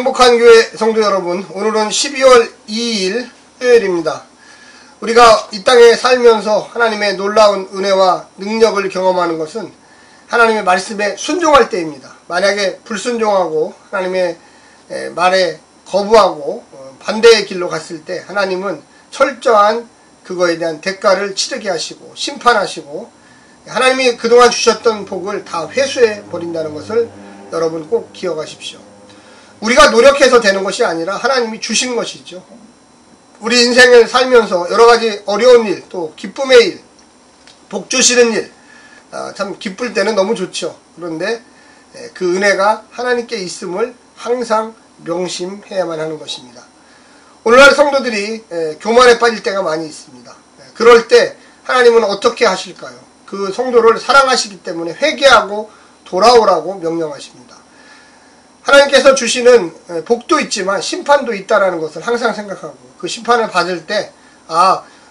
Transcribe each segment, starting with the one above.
행복한 교회 성도 여러분, 오늘은 12월 2일 수요일입니다. 우리가 이 땅에 살면서 하나님의 놀라운 은혜와 능력을 경험하는 것은 하나님의 말씀에 순종할 때입니다. 만약에 불순종하고 하나님의 말에 거부하고 반대의 길로 갔을 때 하나님은 철저한 그거에 대한 대가를 치르게 하시고 심판하시고 하나님이 그동안 주셨던 복을 다 회수해 버린다는 것을 여러분 꼭 기억하십시오. 우리가 노력해서 되는 것이 아니라 하나님이 주신 것이죠. 우리 인생을 살면서 여러 가지 어려운 일, 또 기쁨의 일, 복 주시는 일, 참 기쁠 때는 너무 좋죠. 그런데 그 은혜가 하나님께 있음을 항상 명심해야만 하는 것입니다. 오늘날 성도들이 교만에 빠질 때가 많이 있습니다. 그럴 때 하나님은 어떻게 하실까요? 그 성도를 사랑하시기 때문에 회개하고 돌아오라고 명령하십니다. 하나님께서 주시는 복도 있지만 심판도 있다라는 것을 항상 생각하고 그 심판을 받을 때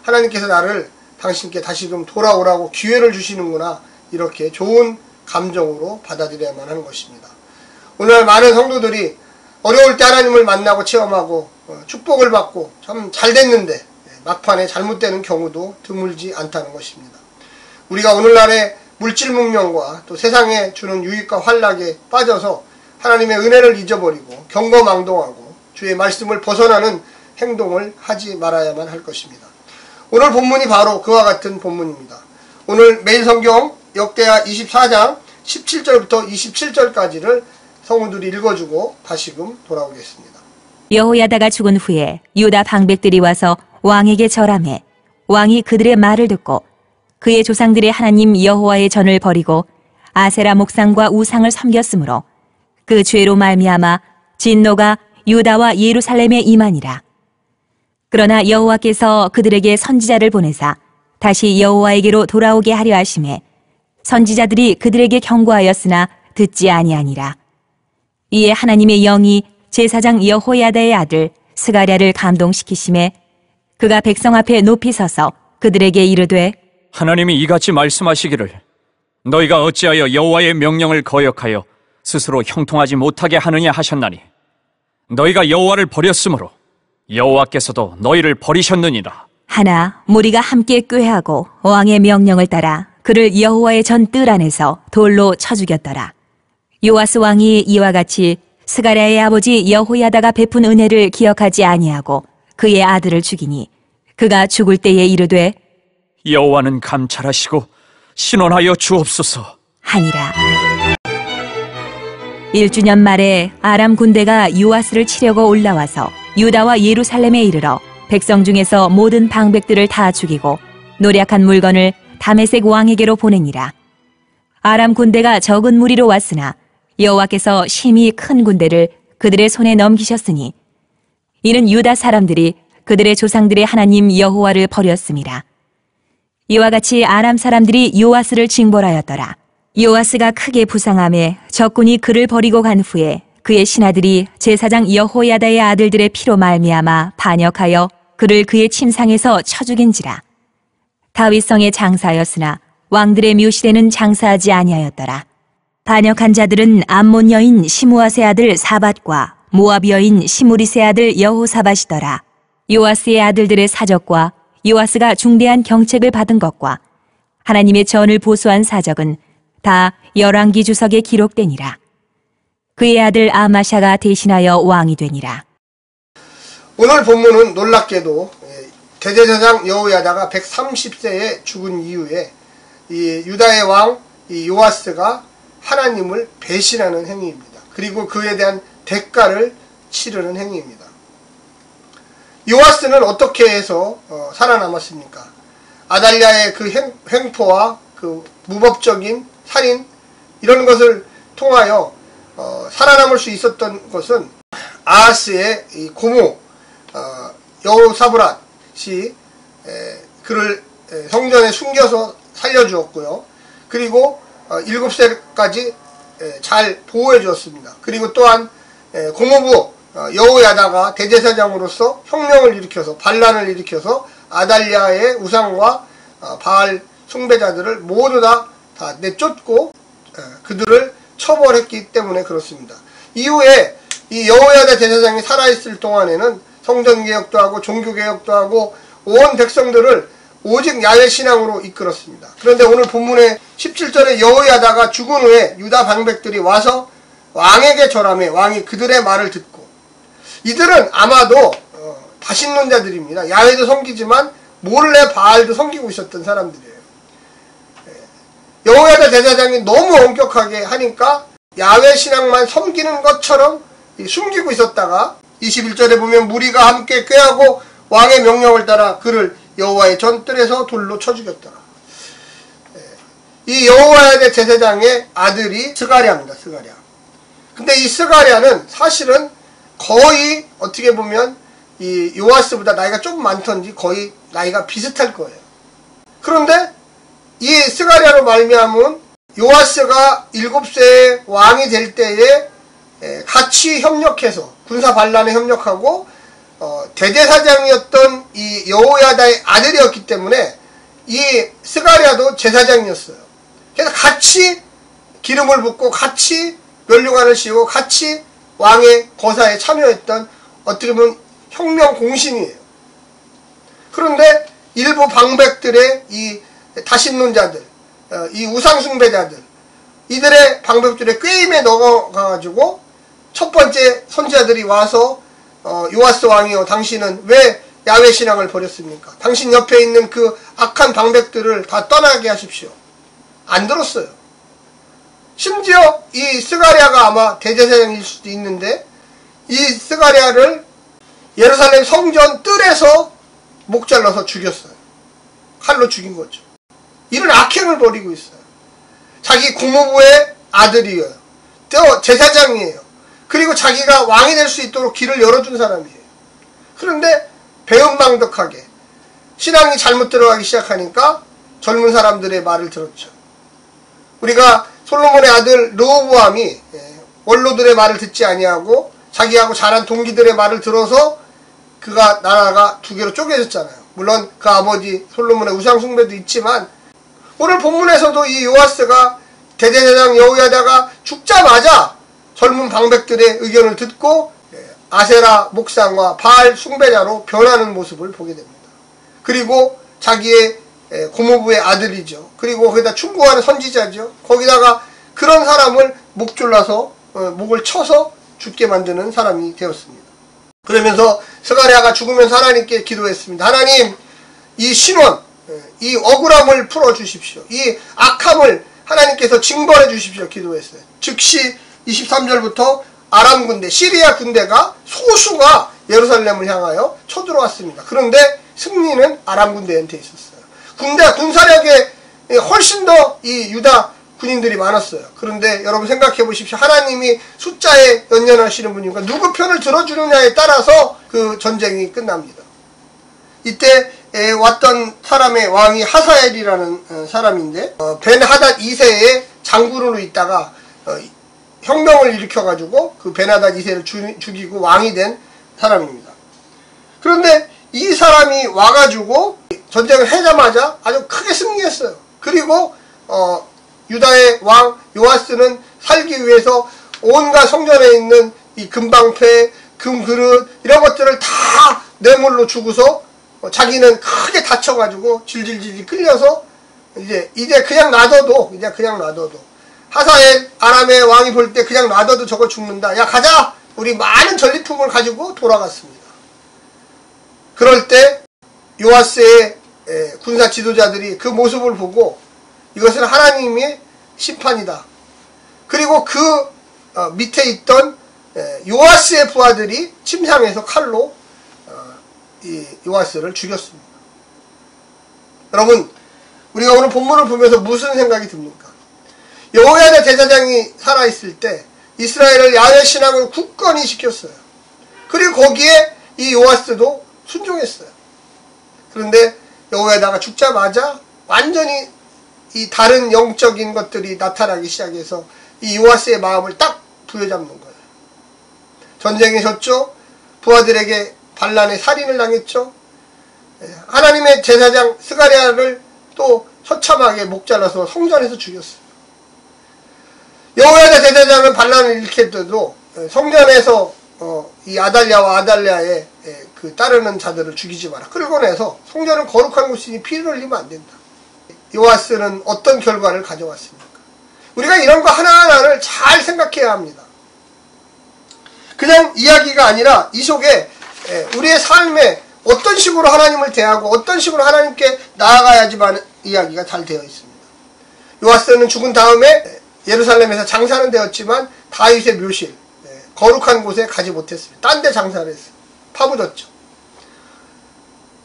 하나님께서 나를 당신께 다시금 돌아오라고 기회를 주시는구나, 이렇게 좋은 감정으로 받아들여야만 하는 것입니다. 오늘 많은 성도들이 어려울 때 하나님을 만나고 체험하고 축복을 받고 참 잘 됐는데 막판에 잘못되는 경우도 드물지 않다는 것입니다. 우리가 오늘날의 물질 문명과 또 세상에 주는 유익과 환락에 빠져서 하나님의 은혜를 잊어버리고 경거망동하고 주의 말씀을 벗어나는 행동을 하지 말아야만 할 것입니다. 오늘 본문이 바로 그와 같은 본문입니다. 오늘 매일 성경 역대하 24장 17절부터 27절까지를 성우들이 읽어주고 다시금 돌아오겠습니다. 여호야다가 죽은 후에 유다 방백들이 와서 왕에게 절하매 왕이 그들의 말을 듣고 그의 조상들의 하나님 여호와의 전을 버리고 아세라 목상과 우상을 섬겼으므로 그 죄로 말미암아 진노가 유다와 예루살렘에 임하니라. 그러나 여호와께서 그들에게 선지자를 보내사 다시 여호와에게로 돌아오게 하려 하심에 선지자들이 그들에게 경고하였으나 듣지 아니하니라. 이에 하나님의 영이 제사장 여호야다의 아들 스가랴를 감동시키심에 그가 백성 앞에 높이 서서 그들에게 이르되 하나님이 이같이 말씀하시기를 너희가 어찌하여 여호와의 명령을 거역하여 스스로 형통하지 못하게 하느냐 하셨나니 너희가 여호와를 버렸으므로 여호와께서도 너희를 버리셨느니라. 하나 무리가 함께 꾀하고 왕의 명령을 따라 그를 여호와의 전 뜰 안에서 돌로 쳐 죽였더라. 요아스 왕이 이와 같이 스가랴의 아버지 여호야다가 베푼 은혜를 기억하지 아니하고 그의 아들을 죽이니 그가 죽을 때에 이르되 여호와는 감찰하시고 신원하여 주옵소서 하니라. 1주년 말에 아람 군대가 요아스를 치려고 올라와서 유다와 예루살렘에 이르러 백성 중에서 모든 방백들을 다 죽이고 노략한 물건을 다메섹 왕에게로 보내니라. 아람 군대가 적은 무리로 왔으나 여호와께서 심히 큰 군대를 그들의 손에 넘기셨으니 이는 유다 사람들이 그들의 조상들의 하나님 여호와를 버렸음이라. 이와 같이 아람 사람들이 요아스를 징벌하였더라. 요아스가 크게 부상하며 적군이 그를 버리고 간 후에 그의 신하들이 제사장 여호야다의 아들들의 피로 말미암아 반역하여 그를 그의 침상에서 쳐 죽인지라. 다윗성에 장사하였으나 왕들의 묘실에는 장사하지 아니하였더라. 반역한 자들은 암몬 여인 시므아세 아들 사밧과 모압 여인 시므리세 아들 여호사밧이더라. 요아스의 아들들의 사적과 요아스가 중대한 경책을 받은 것과 하나님의 전을 보수한 사적은 다 열왕기 주석에 기록되니라. 그의 아들 아마샤가 대신하여 왕이 되니라. 오늘 본문은 놀랍게도 대제사장 여호야다가 130세에 죽은 이후에 이 유다의 왕 요아스가 하나님을 배신하는 행위입니다. 그리고 그에 대한 대가를 치르는 행위입니다. 요아스는 어떻게 해서 살아남았습니까? 아달랴의 그 횡포와 그 무법적인 살인, 이런 것을 통하여 살아남을 수 있었던 것은 아하스의 이 고모 여호사밧이 그를 성전에 숨겨서 살려주었고요. 그리고 7세까지 잘 보호해 주었습니다. 그리고 또한 고모부 여호야다가 대제사장으로서 혁명을 일으켜서 반란을 일으켜서 아달랴의 우상과 바알 숭배자들을 모두 다 내쫓고 그들을 처벌했기 때문에 그렇습니다. 이후에 이 여호야다 제사장이 살아있을 동안에는 성전개혁도 하고 종교개혁도 하고 온 백성들을 오직 야훼 신앙으로 이끌었습니다. 그런데 오늘 본문의 17절에 여호야다가 죽은 후에 유다 방백들이 와서 왕에게 절하매 왕이 그들의 말을 듣고, 이들은 아마도 다신론자들입니다. 야훼도 섬기지만 몰래 바알도 섬기고 있었던 사람들이에요. 여호야다 제사장이 너무 엄격하게 하니까 야훼 신앙만 섬기는 것처럼 숨기고 있었다가 21절에 보면 무리가 함께 꾀하고 왕의 명령을 따라 그를 여호와의 전뜰에서 돌로 쳐 죽였더라. 이 여호야다 제사장의 아들이 스가랴입니다. 스가랴. 근데 이 스가랴는 사실은 거의 어떻게 보면 이 요아스보다 나이가 좀 많던지 거의 나이가 비슷할 거예요. 그런데 이 스가랴로 말미암은 요아스가 7세에 왕이 될 때에 같이 협력해서 군사 반란에 협력하고 대제사장이었던 이 여호야다의 아들이었기 때문에 이 스가랴도 제사장이었어요. 그래서 같이 기름을 붓고 같이 면류관을 씌우고 같이 왕의 거사에 참여했던 어떻게 보면 혁명 공신이에요. 그런데 일부 방백들의 이 다신론자들, 이 우상숭배자들, 이들의 방백들의 꾀임에 넣어가지고 첫 번째 선지자들이 와서 요아스 왕이여, 당신은 왜 야훼 신앙을 버렸습니까? 당신 옆에 있는 그 악한 방백들을 다 떠나게 하십시오. 안 들었어요. 심지어 이 스가랴가 아마 대제사장일 수도 있는데 이 스가랴를 예루살렘 성전 뜰에서 목 잘라서 죽였어요. 칼로 죽인 거죠. 이런 악행을 벌이고 있어요. 자기 국무부의 아들이에요. 또 제사장이에요. 그리고 자기가 왕이 될 수 있도록 길을 열어준 사람이에요. 그런데 배은망덕하게 신앙이 잘못 들어가기 시작하니까 젊은 사람들의 말을 들었죠. 우리가 솔로몬의 아들 르호보암이 원로들의 말을 듣지 아니하고 자기하고 자란 동기들의 말을 들어서 그가 나라가 두 개로 쪼개졌잖아요. 물론 그 아버지 솔로몬의 우상숭배도 있지만 오늘 본문에서도 이 요아스가 대제사장 여호야다가 죽자마자 젊은 방백들의 의견을 듣고 아세라 목상과 바알 숭배자로 변하는 모습을 보게 됩니다. 그리고 자기의 고모부의 아들이죠. 그리고 거기다 충고하는 선지자죠. 거기다가 그런 사람을 목 졸라서 목을 쳐서 죽게 만드는 사람이 되었습니다. 그러면서 스가랴가 죽으면서 하나님께 기도했습니다. 하나님, 이 신원, 이 억울함을 풀어주십시오. 이 악함을 하나님께서 징벌해 주십시오. 기도했어요. 즉시 23절부터 아람 군대, 시리아 군대가 소수가 예루살렘을 향하여 쳐들어왔습니다. 그런데 승리는 아람 군대한테 있었어요. 군사력에 훨씬 더 이 유다 군인들이 많았어요. 그런데 여러분 생각해 보십시오. 하나님이 숫자에 연연하시는 분이니까 누구 편을 들어주느냐에 따라서 그 전쟁이 끝납니다. 이때 왔던 사람의 왕이 하사엘이라는 사람인데 벤하닷 2세의 장군으로 있다가 혁명을 일으켜가지고 그 벤하닷 2세를 죽이고 왕이 된 사람입니다. 그런데 이 사람이 와가지고 전쟁을 하자마자 아주 크게 승리했어요. 그리고 유다의 왕 요아스는 살기 위해서 온갖 성전에 있는 이 금방패, 금그릇 이런 것들을 다 뇌물로 주고서 자기는 크게 다쳐가지고 질질질 끌려서 이제 그냥 놔둬도 하사엘 아람의 왕이 볼 때 그냥 놔둬도 저거 죽는다. 야 가자. 우리 많은 전리품을 가지고 돌아갔습니다. 그럴 때 요아스의 군사 지도자들이 그 모습을 보고 이것은 하나님의 심판이다. 그리고 그 밑에 있던 요아스의 부하들이 침상에서 칼로 이 요아스를 죽였습니다. 여러분, 우리가 오늘 본문을 보면서 무슨 생각이 듭니까? 여호야다 제사장이 살아있을 때 이스라엘을 야훼 신앙을 굳건히 시켰어요. 그리고 거기에 이 요아스도 순종했어요. 그런데 여호야다가 죽자마자 완전히 이 다른 영적인 것들이 나타나기 시작해서 이 요아스의 마음을 딱 부여잡는 거예요. 전쟁에 졌죠. 부하들에게 반란에 살인을 당했죠. 하나님의 제사장 스가랴를 또 처참하게 목 잘라서 성전에서 죽였어요. 여호야다 제사장은 반란을 일으킬 때도 성전에서 이 아달랴와 아달랴의 그 따르는 자들을 죽이지 마라. 끌고내서 성전은 거룩한 곳이니 피를 흘리면 안 된다. 요아스는 어떤 결과를 가져왔습니까? 우리가 이런 거 하나하나를 잘 생각해야 합니다. 그냥 이야기가 아니라 이 속에 우리의 삶에 어떤 식으로 하나님을 대하고 어떤 식으로 하나님께 나아가야지만 이야기가 잘 되어 있습니다. 요아스는 죽은 다음에 예루살렘에서 장사는 되었지만 다윗의 묘실, 거룩한 곳에 가지 못했습니다. 딴 데 장사를 했어요. 파묻었죠.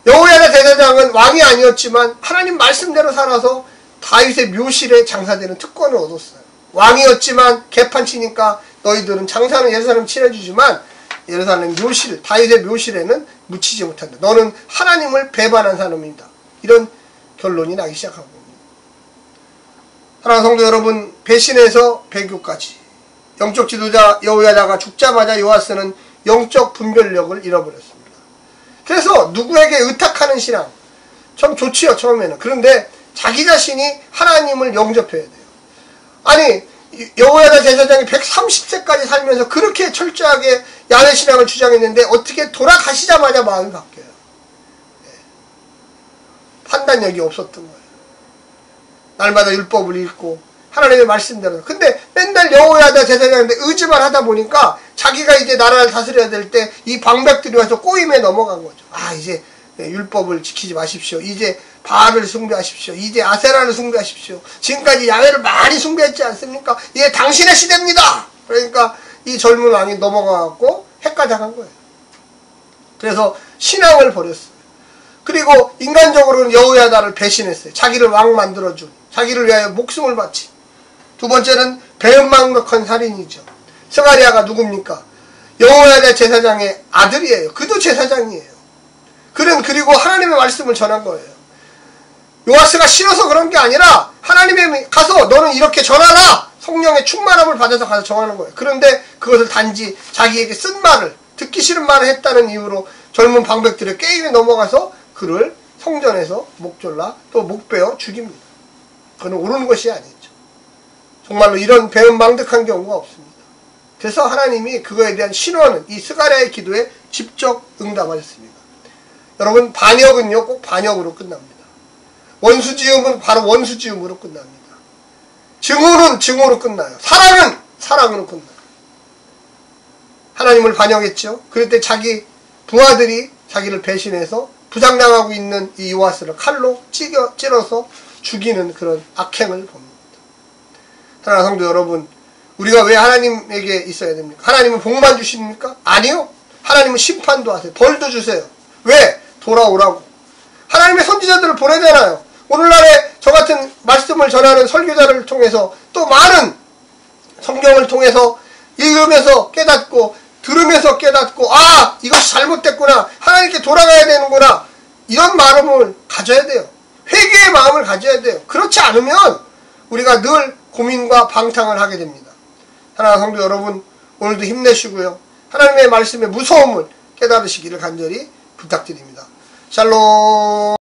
여호야다 제사장은 왕이 아니었지만 하나님 말씀대로 살아서 다윗의 묘실에 장사되는 특권을 얻었어요. 왕이었지만 개판 치니까 너희들은 장사는 예루살렘 치러주지만 예루살렘 묘실, 다윗의 묘실에는 묻히지 못한다. 너는 하나님을 배반한 사람이다. 이런 결론이 나기 시작한 겁니다. 사랑하는 성도 여러분, 배신에서 배교까지 영적 지도자 여호야다가 죽자마자 요아스는 영적 분별력을 잃어버렸습니다. 그래서 누구에게 의탁하는 신앙 참 좋지요, 처음에는. 그런데 자기 자신이 하나님을 영접해야 돼요. 아니, 여호야다 제사장이 130세까지 살면서 그렇게 철저하게 야훼 신앙을 주장했는데 어떻게 돌아가시자마자 마음이 바뀌어요. 판단력이 없었던 거예요. 날마다 율법을 읽고 하나님의 말씀대로. 근데 맨날 여호야다 제사장인데 의지만 하다 보니까 자기가 이제 나라를 다스려야 될 때 이 방백들이 와서 꼬임에 넘어간 거죠. 아, 이제 율법을 지키지 마십시오. 이제 바알을 숭배하십시오. 이제 아세라를 숭배하십시오. 지금까지 야훼를 많이 숭배했지 않습니까? 이게 당신의 시대입니다. 그러니까 이 젊은 왕이 넘어가갖고 헷가닥한 거예요. 그래서 신앙을 버렸어요. 그리고 인간적으로는 여호야다를 배신했어요. 자기를 왕 만들어준, 자기를 위하여 목숨을 바친. 두 번째는 배은망덕한 살인이죠. 스가랴가 누굽니까? 여호야다 제사장의 아들이에요. 그도 제사장이에요. 그는 그리고 하나님의 말씀을 전한 거예요. 요아스가 싫어서 그런 게 아니라 하나님의 가서 너는 이렇게 전하라. 성령의 충만함을 받아서 가서 정하는 거예요. 그런데 그것을 단지 자기에게 쓴 말을, 듣기 싫은 말을 했다는 이유로 젊은 방백들의 게임에 넘어가서 그를 성전에서 목졸라 또 목베어 죽입니다. 그는 옳은 것이 아니죠. 정말로 이런 배은망덕한 경우가 없습니다. 그래서 하나님이 그거에 대한 신원은 이 스가랴의 기도에 직접 응답하셨습니다. 여러분, 반역은요 꼭 반역으로 끝납니다. 원수지음은 바로 원수지음으로 끝납니다. 증오는 증오로 끝나요. 사랑은 사랑으로 끝나요. 하나님을 반역했죠. 그럴 때 자기 부하들이 자기를 배신해서 부상당하고 있는 이 요아스를 칼로 찔러서 죽이는 그런 악행을 봅니다. 사랑하는 성도 여러분, 우리가 왜 하나님에게 있어야 됩니까? 하나님은 복만 주십니까? 아니요. 하나님은 심판도 하세요. 벌도 주세요. 왜? 돌아오라고. 하나님의 선지자들을 보내잖아요. 오늘날에 저 같은 말씀을 전하는 설교자를 통해서 또 많은 성경을 통해서 읽으면서 깨닫고 들으면서 깨닫고 아, 이것이 잘못됐구나. 하나님께 돌아가야 되는구나. 이런 마음을 가져야 돼요. 회개의 마음을 가져야 돼요. 그렇지 않으면 우리가 늘 고민과 방탕을 하게 됩니다. 사랑하는 성도 여러분, 오늘도 힘내시고요. 하나님의 말씀의 무서움을 깨달으시기를 간절히 부탁드립니다. 샬롬.